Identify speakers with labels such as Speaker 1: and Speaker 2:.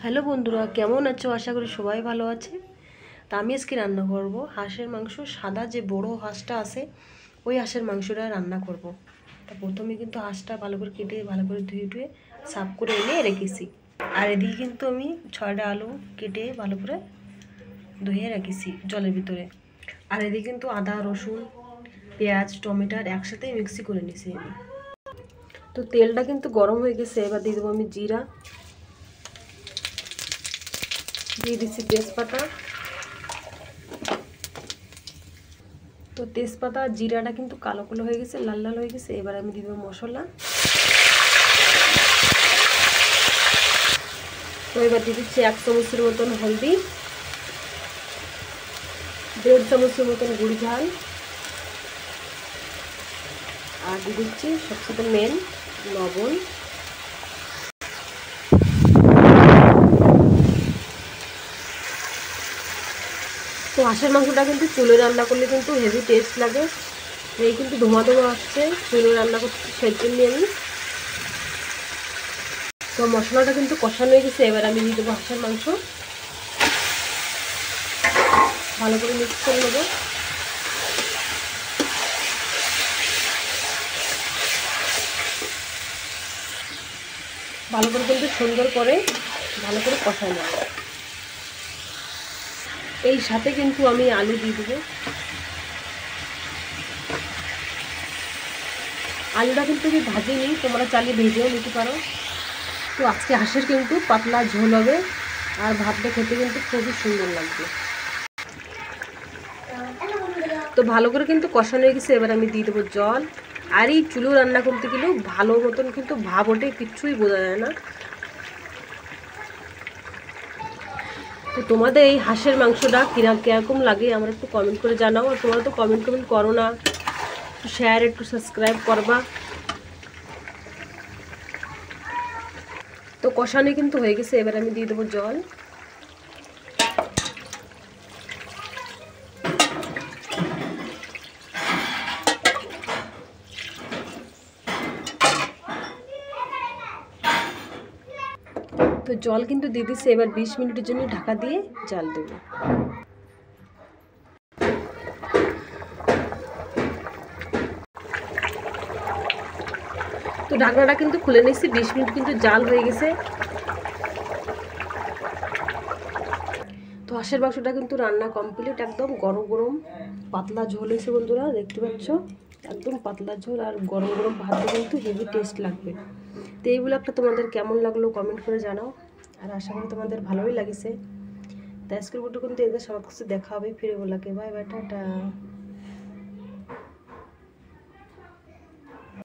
Speaker 1: Hello বন্ধুরা, কেমন আছো? আশা করি সবাই ভালো আছে। তা আমি আজকে রান্না করব হাঁসের মাংস। সাদা যে বড় হাঁসটা আছে ওই হাঁসের মাংসটা রান্না করব। তা প্রথমে কিন্তু হাঁসটা ভালো করে কেটে ভালো করে ধুয়ে সাফ করে এনে রেখেছি। আর এদিকে কিন্তু আমি 6টা আলু কেটে ভালো করে ধুয়ে রেখেছি জলের ভিতরে। আর এদিকে কিন্তু আদা, রসুন, পেঁয়াজ, টমেটোর একসাথে মিক্সি করে নিয়েছি আমি। তো তেলটা কিন্তু গরম হয়ে গেছে। এবার দিয়ে দেবো আমি জিরা, দিয়ে দিচ্ছি তেজপাতা। তো তেজপাতা জিরাটা কিন্তু কালো কালো হয়ে গেছে, লাল লাল হয়ে গেছে। এবার আমি দিব মশলা। তো এবার দিয়ে দিচ্ছি 1 চামচের মতন হলদি, 1.5 চামচের মতন গুড় ঝাল, আর দিয়ে দিচ্ছি সবসাথে মেন লবণ। তো হাঁসের মাংসটা কিন্তু চুলে রান্না করলে কিন্তু হেভি টেস্ট লাগে। এই কিন্তু ধোঁয়া ধোঁয়া আসছে চুলে রান্না করতে, সেই জন্য আমি। তো মশলাটা কিন্তু কষানো হয়ে গেছে। এবার আমি দিয়ে দেবো হাঁসের মাংস, ভালো করে মিক্স করে নেবো। ভালো করে কিন্তু সুন্দর করে ভালো করে কষাই নেব। এই সাথে কিন্তু আমি আলু দিয়ে দেবো। আলুটা কিন্তু আমি ভাজিনি, তোমরা চালিয়ে ভেজেও নিতে পারো। তো আজকে হাঁসের কিন্তু পাতলা ঝোল হবে, আর ভাতটা খেতে কিন্তু খুবই সুন্দর লাগবে। তো ভালো করে কিন্তু কষানো হয়ে গেছে। এবার আমি দিয়ে দেবো জল। আর এই চুলো রান্না করতে গেলেও ভালো মতন কিন্তু ভাব ওঠে, কিচ্ছুই বোঝা যায় না। তো তোমাদের এই হাঁসের মাংসটা কীরকম লাগে আমার একটু কমেন্ট করে জানাও। আর তোমরা তো কমেন্ট করো না, একটু শেয়ার, একটু সাবস্ক্রাইব করবা। তো কষানো কিন্তু হয়ে গেছে। এবার আমি দিয়ে দেবো জল। তো জল কিন্তু দিয়ে দিচ্ছে। এবার 20 মিনিটের জন্য ঢাকা দিয়ে জাল দেবো। তো ঢাকনাটা কিন্তু খুলে নিচ্ছি। 20 মিনিট কিন্তু জাল হয়ে গেছে। তো হাঁসের মাংসটা কিন্তু রান্না কমপ্লিট। একদম গরম গরম পাতলা ঝোল হয়েছে বন্ধুরা, দেখতে পাচ্ছ। একদম পাতলা ঝোল, আর গরম গরম ভাতে কিন্তু হেভি টেস্ট লাগবে। তো এই ব্লগটা তোমাদের কেমন লাগলো কমেন্ট করে জানাও। আর আশা করি তোমাদের ভালোই লাগেছে। তো আজকের ভিডিও কিন্তু এদের সবার কাছে দেখা হবে। ফিরে বলাকে বাই বাই, টাটা।